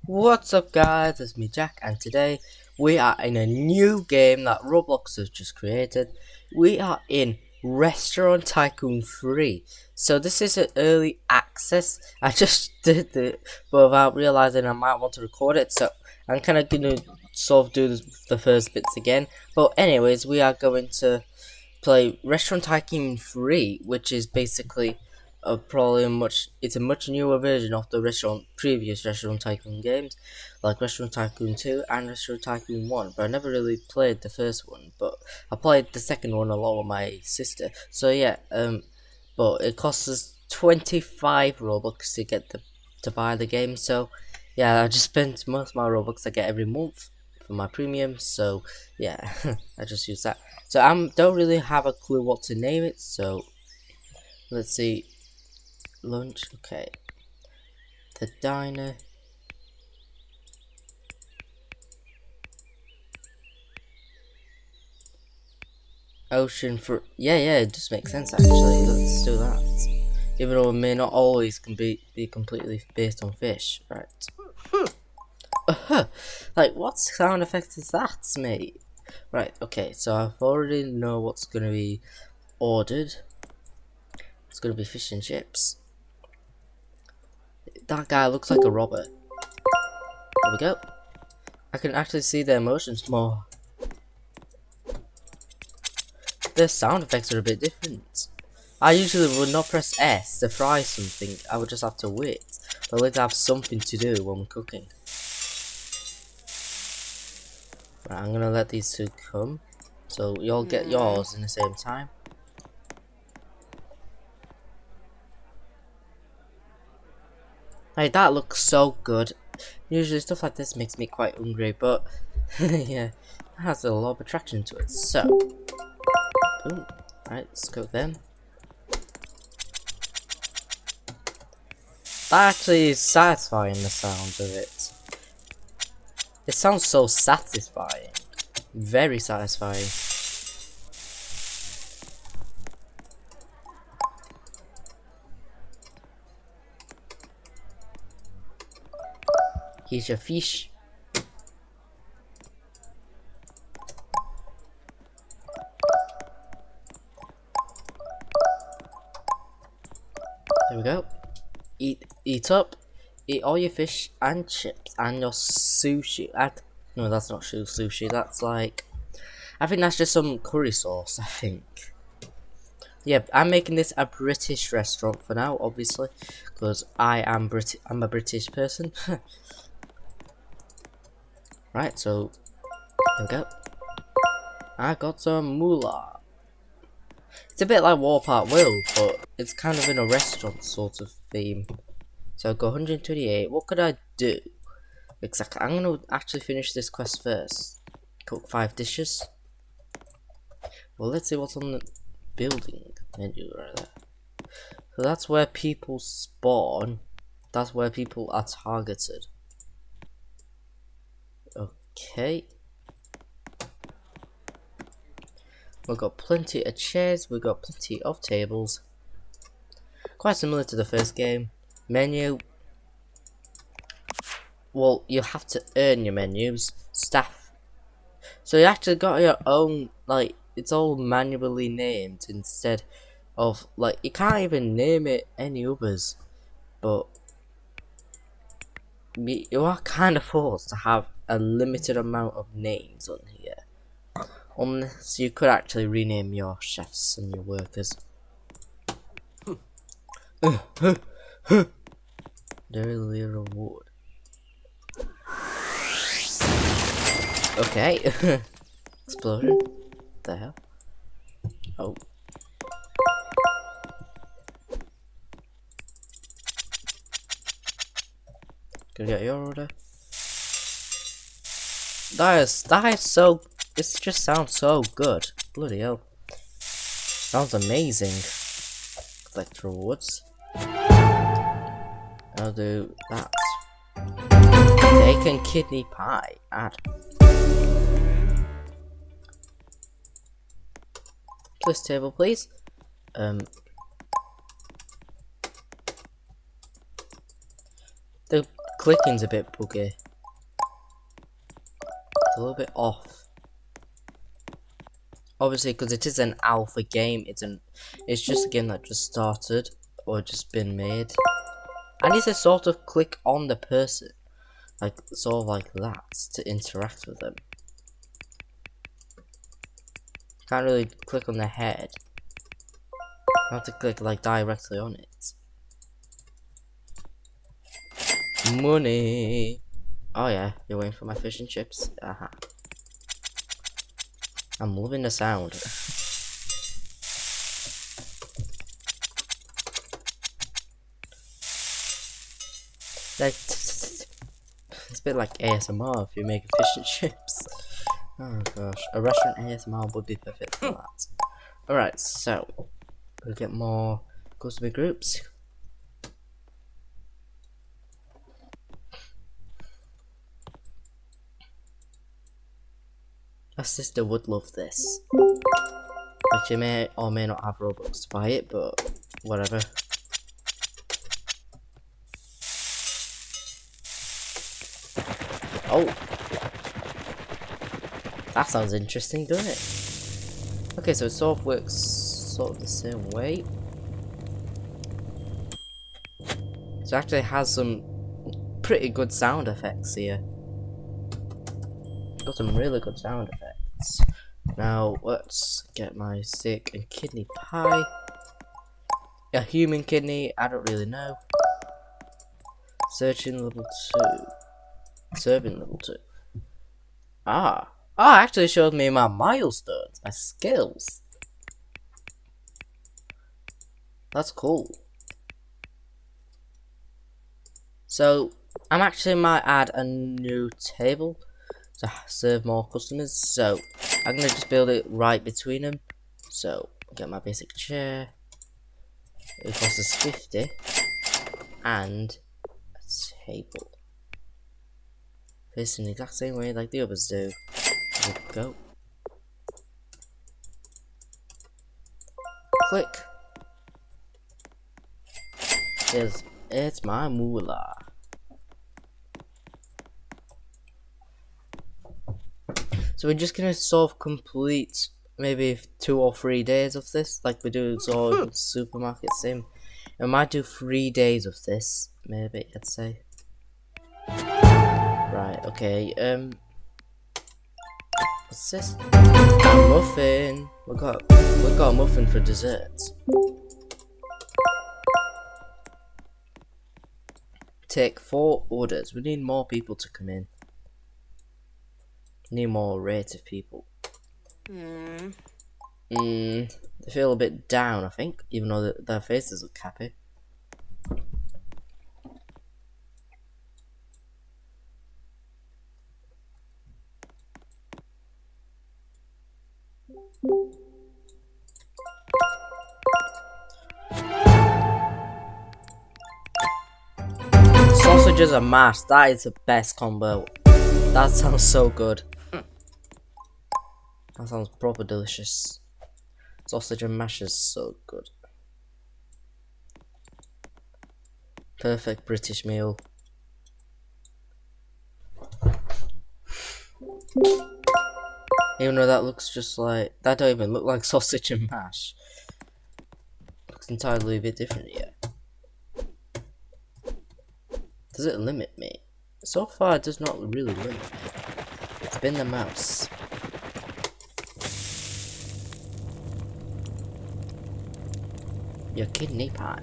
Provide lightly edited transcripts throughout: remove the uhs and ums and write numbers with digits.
What's up guys, it's me Jack, and today we are in a new game that Roblox has just created. We are in Restaurant Tycoon 3. So this is an early access. I just did it, but without realizing I might want to record it, so I'm kind of going to sort of do the first bits again. But anyways, we are going to play Restaurant Tycoon 3, which is basically it's a much newer version of the previous Restaurant Tycoon games, like Restaurant Tycoon 2 and Restaurant Tycoon 1. But I never really played the first one, but I played the second one a lot with my sister. So yeah, but it costs us 25 Robux to to buy the game. So yeah, I just spent most of my Robux I get every month for my premium. So yeah, I just use that. So I don't really have a clue what to name it. So let's see. Lunch, okay. The diner. Ocean for yeah, it just makes sense actually. Let's do that. Even though it may not always be completely based on fish, right? Like what sound effect is that, mate? Right, okay, so I've already know what's gonna be ordered. It's gonna be fish and chips. That guy looks like a robber. There we go. I can actually see the emotions more. The sound effects are a bit different. I usually would not press S to fry something, I would just have to wait. But I like to have something to do when we're cooking. Right, I'm gonna let these two come. So you'll get yours in the same time. Hey, that looks so good. Usually stuff like this makes me quite hungry, but yeah, it has a lot of attraction to it. So, boom. Right, let's cook them. That actually is satisfying, the sound of it. It sounds so satisfying. Very satisfying. Here's your fish. There we go. Eat up. Eat all your fish and chips and your sushi. No, that's not sushi. That's like, I think that's just some curry sauce. I think. Yeah, I'm making this a British restaurant for now, obviously, because I'm a British person. Right, so there we go. I got some moolah. It's a bit like Warpark Will, but it's kind of in a restaurant sort of theme. So I go 128. What could I do? Exactly. I'm gonna actually finish this quest first. Cook 5 dishes. Well, let's see what's on the building menu right there. So that's where people spawn. That's where people are targeted. Okay. We've got plenty of chairs. We've got plenty of tables. Quite similar to the first game. Menu. Well, you have to earn your menus. Staff. So you actually got your own, like, it's all manually named instead of, like, you can't even name it any others. But you are kind of forced to have a limited amount of names on here. Unless you could actually rename your chefs and your workers. Daily reward. Okay. Explosion. What the hell? Oh. Can I get your order? That is so. This just sounds so good. Bloody hell. Sounds amazing. Collect rewards. I'll do that. Steak and kidney pie. Add. Place table, please. The clicking's a bit buggy. It's a little bit off. Obviously, because it is an alpha game, it's just a game that just started or just been made. I need to sort of click on the person, like sort of like that, to interact with them. Can't really click on the head. I have to click like directly on it. Money. Oh yeah, you're waiting for my fish and chips. I'm loving the sound. Like, it's a bit like ASMR if you make fish and chips. Oh gosh, a restaurant ASMR would be perfect for that. Alright, so we'll get more customer groups. My sister would love this. Like, she may or may not have Robux to buy it, but whatever. Oh, that sounds interesting, doesn't it? Okay, so it sort of works sort of the same way. So it actually has some pretty good sound effects here. Got some really good sound effects. Now let's get my steak and kidney pie. A human kidney, I don't really know. Searching level 2. Serving level 2. Actually showed me my milestones, my skills. That's cool. So I'm actually might add a new table to serve more customers. So I'm gonna just build it right between them. So get my basic chair. It costs us 50 and a table. Facing the exact same way like the others do. There we go. Click. It's my moolah. So we're just gonna sort of complete maybe 2 or 3 days of this, like we do sort of supermarket sim. I might do 3 days of this, maybe I'd say. Right, okay, what's this? A muffin. We got a muffin for dessert. Take 4 orders. We need more people to come in. Need more rate of people. They feel a bit down, I think, even though their faces look happy. Sausages and mash, that is the best combo. That sounds so good. That sounds proper delicious. Sausage and mash is so good. Perfect British meal. Even though that looks just like, that don't even look like sausage and mash. Looks entirely a bit different here. Does it limit me? So far it does not really limit me. It's been the mouse. Your kidney pie.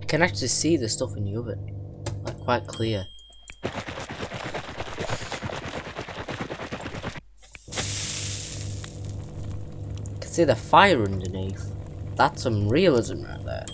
I can actually see the stuff in the oven, like quite clear. I can see the fire underneath. That's some realism right there.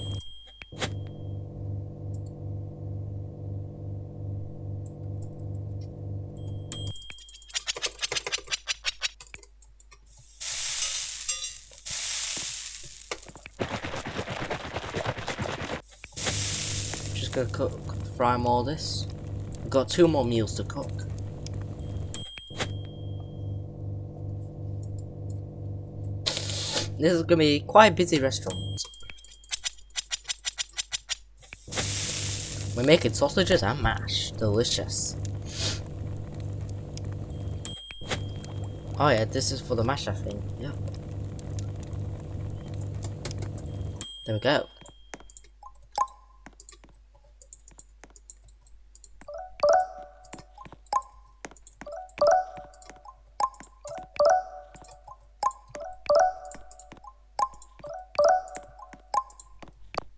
just gonna fry all this. I've got 2 more meals to cook. This is gonna be quite a busy restaurant. We're making sausages and mash. Delicious. Oh yeah, this is for the mash, I think. Yeah. There we go.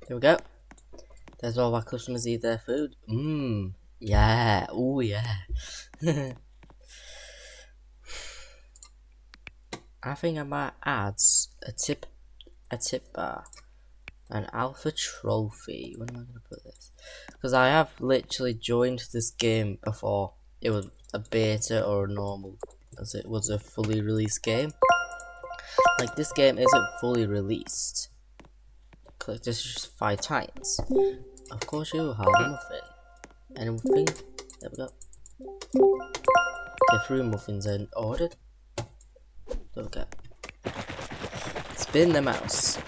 There we go. There's all our customers eat their food. Mmm. Yeah. Oh yeah. I think I might add a tip bar, an alpha trophy. When am I gonna put this? Because I have literally joined this game before it was a beta or a normal, as it was a fully released game. Like, this game isn't fully released. Click this just 5 times. Of course you will have a muffin. Anything? There we go. Okay, 3 muffins are ordered. There we go. Spin the mouse.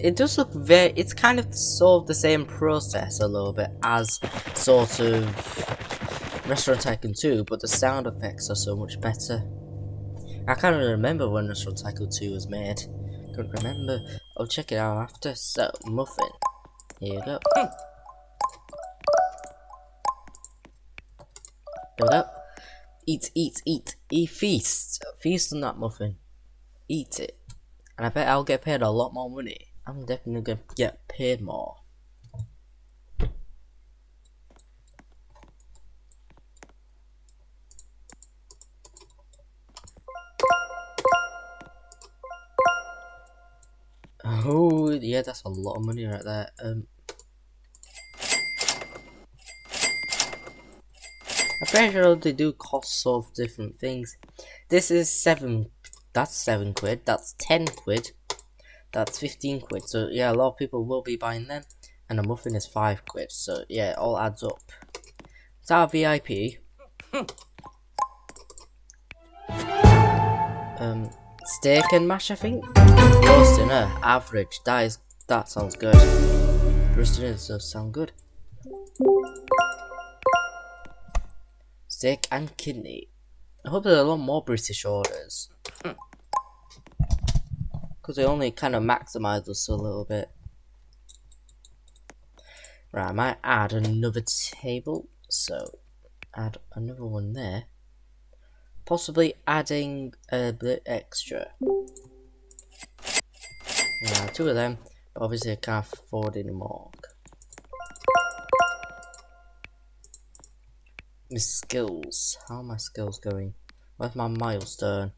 It does look very, it's kind of sort of the same process a little bit as sort of Restaurant Tycoon 2, but the sound effects are so much better. I can't even remember when Restaurant Tycoon 2 was made. Couldn't remember. I'll check it out after. So, muffin. Here you go. There we go. Eat, eat, eat. Eat, feast. Feast on that muffin. Eat it. And I bet I'll get paid a lot more money. I'm definitely gonna get paid more. Oh yeah, that's a lot of money right there. I'm pretty sure they do costs of different things. This is 7. That's 7 quid. That's 10 quid. That's 15 quid. So yeah, a lot of people will be buying them. And a muffin is 5 quid. So yeah, it all adds up. It's our VIP. Steak and mash, I think. Roast dinner, average. That sounds good. Roast dinner does sound good. Steak and kidney. I hope there's a lot more British orders. Because they only kind of maximize us a little bit. Right, I might add another table. So, add another one there. Possibly adding a bit extra. Yeah, 2 of them. But obviously I can't afford any more. My skills. How are my skills going? Where's my milestone?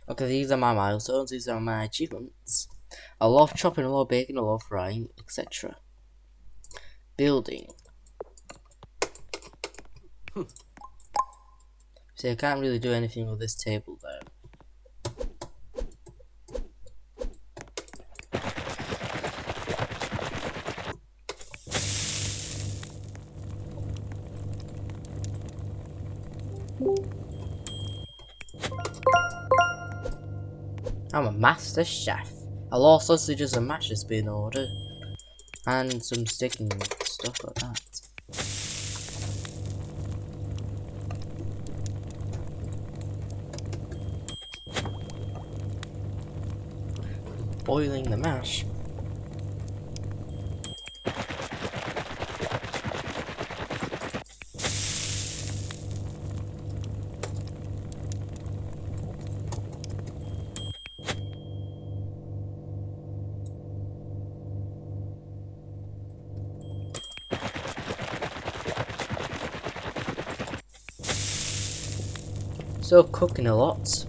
Okay, these are my milestones. These are my achievements. I love chopping, I love baking, I love frying, etc. Building. See, I can't really do anything with this table though. I'm a master chef. A lot of sausages and mashes being ordered. And some sticking stuff like that. Boiling the mash. Still cooking a lot.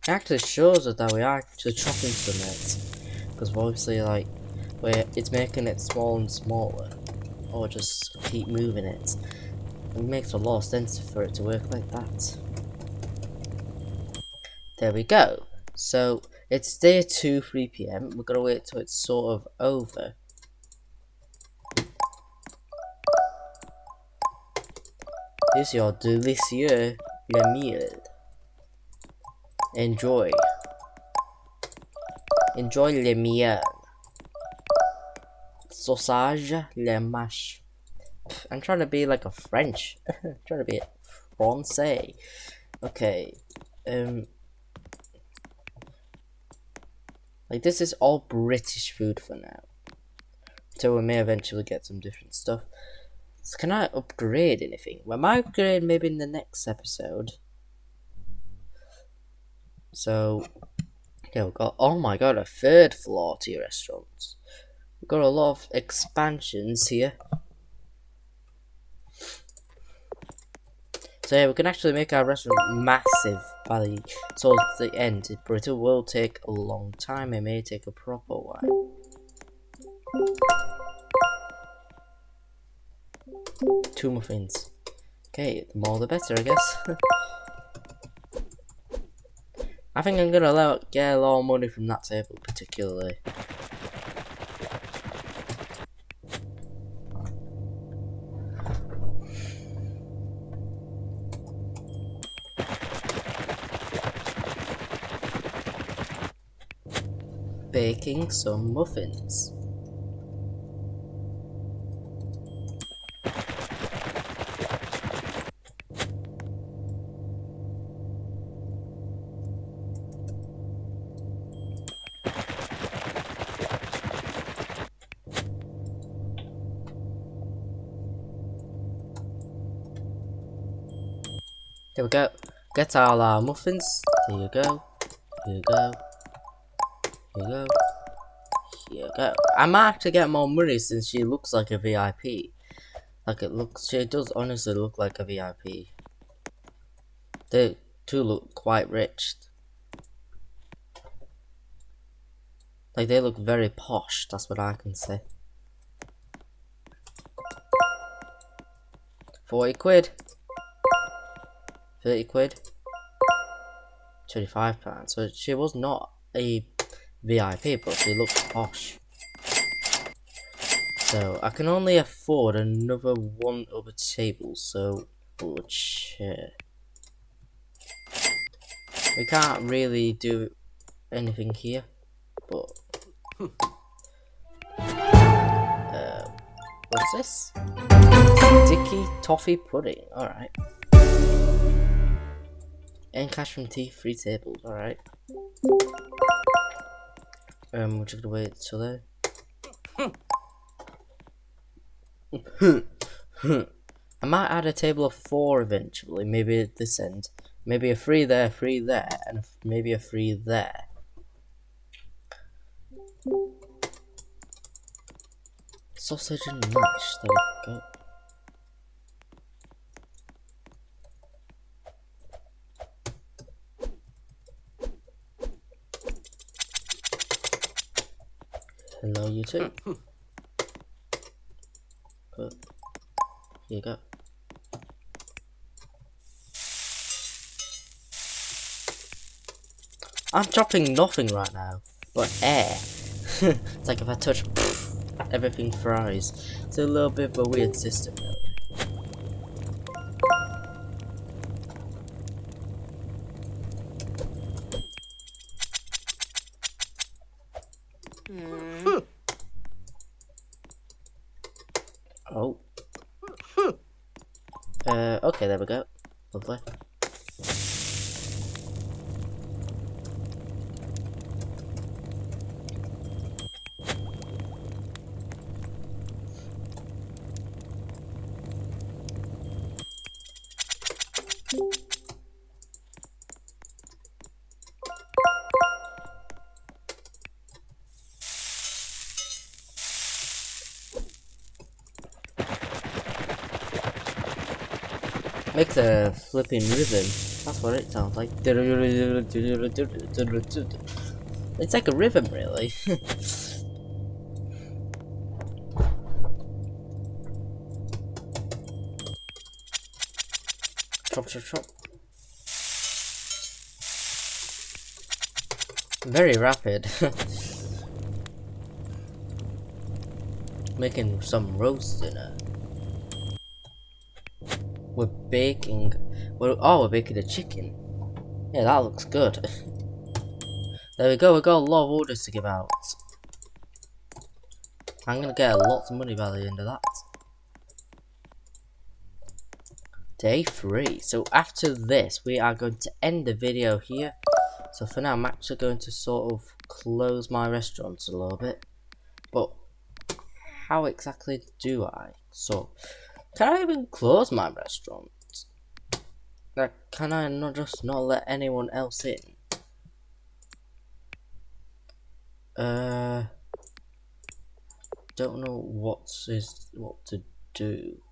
It actually shows us that we are actually chopping some it, because obviously like it's making it smaller and smaller, or just keep moving it. It makes a lot of sense for it to work like that. There we go. So it's day 2, 3 PM. We're gonna wait till it's sort of over. Here's your delicieux le meal. Enjoy. Enjoy le miel. Sausage le mash. I'm trying to be like a French. I'm trying to be a Francais. Okay. Like this is all British food for now. So we may eventually get some different stuff. So can I upgrade anything? We might upgrade maybe in the next episode. So yeah, we've got, oh my god, a 3rd floor to your restaurants. We've got a lot of expansions here. So yeah, we can actually make our restaurant massive by towards the end, but it will take a long time. It may take a proper while. 2 muffins. Okay, the more the better, I guess. I think I'm gonna get a lot of money from that table, particularly. Baking some muffins. There we go. Get all our muffins. There you go. Here you go. Here you go. Here you go. I might actually get more money since she looks like a VIP. Like she does honestly look like a VIP. They do look quite rich. Like they look very posh, that's what I can say. 40 quid. 30 quid. £25. So she was not a VIP, but she looked posh. So I can only afford another 1 other table, so we'll share. We can't really do anything here, but what's this? Sticky toffee pudding. Alright. And cash from tea, 3 tables. Alright. We're just gonna wait till there. I might add a table of 4 eventually. Maybe at this end. Maybe a 3 there, 3 there, and maybe a 3 there. Sausage and mash. There we go. Hello, you too. But here you go. I'm chopping nothing right now, but air. It's like if I touch, everything fries. It's a little bit of a weird system, really. Oh. Okay, there we go. Lovely. Makes a flipping rhythm. That's what it sounds like. It's like a rhythm, really. Chop, chop, chop. Very rapid. Making some roast dinner. We're baking. We're baking a chicken. Yeah, that looks good. There we go. We got a lot of orders to give out. I'm gonna get a lot of money by the end of that. Day 3. So after this, we are going to end the video here. So for now, I'm actually going to sort of close my restaurants a little bit. But how exactly do I? So, can I even close my restaurant? Like, can I not let anyone else in? Don't know what to do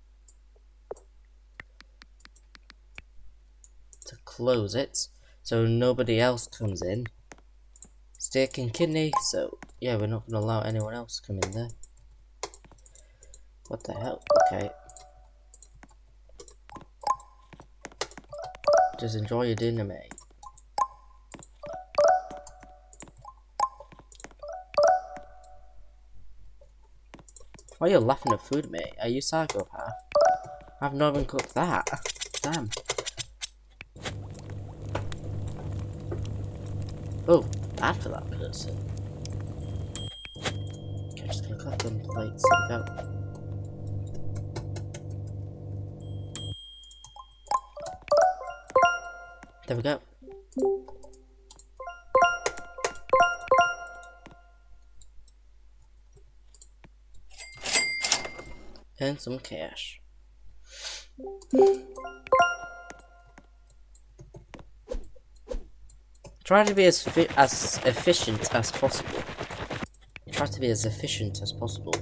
to close it, so nobody else comes in. Steak and kidney. So yeah, we're not gonna allow anyone else to come in there. What the hell? Okay. Just enjoy your dinner, mate. Why are you laughing at food, mate? Are you psychopath? I've not even cooked that. Damn. Oh, bad for that person. Okay, I'm just gonna collect them plates. There we go. There we go. And some cash. Try to be as efficient as possible. Try to be as efficient as possible.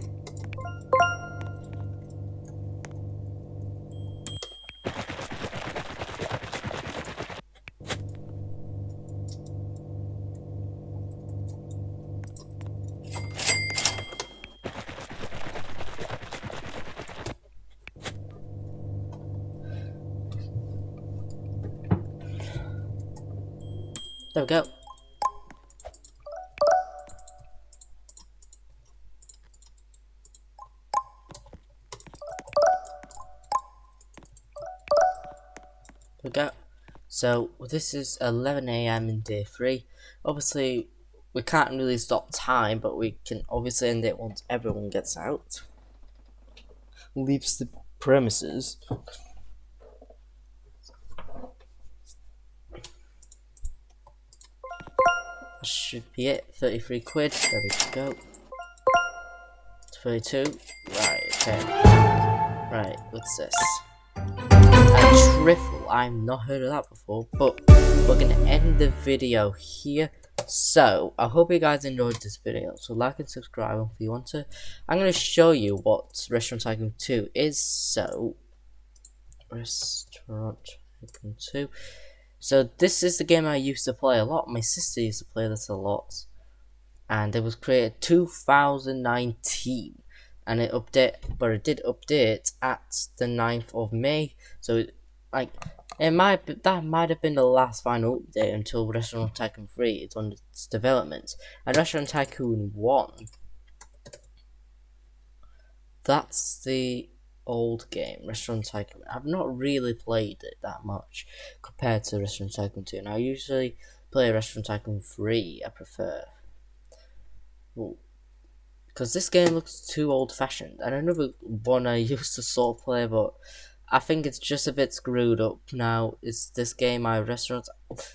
There we go. There we go. So this is 11 AM in day 3. Obviously, we can't really stop time, but we can obviously end it once everyone gets out, leaves the premises. That should be it. 33 quid. There we go. 32. Right. Okay. Right. What's this? A trifle. I've not heard of that before, but we're gonna end the video here. So I hope you guys enjoyed this video. So like and subscribe if you want to. I'm gonna show you what Restaurant Tycoon 2 is. So Restaurant Tycoon 2. So this is the game I used to play a lot. My sister used to play this a lot, and it was created 2019. And it did update at the 9th of May. So that might have been the last final update until Restaurant Tycoon 3 is on its development. And Restaurant Tycoon 1, that's the old game, Restaurant Tycoon. I've not really played it that much compared to Restaurant Tycoon 2. And I usually play Restaurant Tycoon 3, I prefer. Because this game looks too old-fashioned. And another one I used to sort of play, but I think it's just a bit screwed up now. Is this game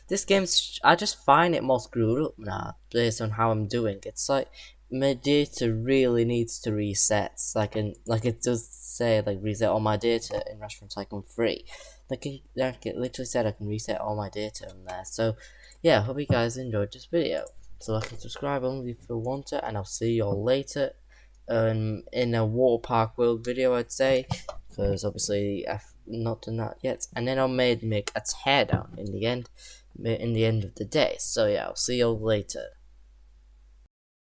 This game's, I just find it more screwed up now based on how I'm doing. It's like my data really needs to reset. Like it does say like reset all my data in Restaurant Tycoon 3. Like it literally said I can reset all my data in there. So yeah, I hope you guys enjoyed this video. So like and subscribe only if you want to, and I'll see you all later. In a water park world video, I'd say, because obviously not done that yet. And then I made make a teardown in the end of the day. So yeah, I'll see you all later.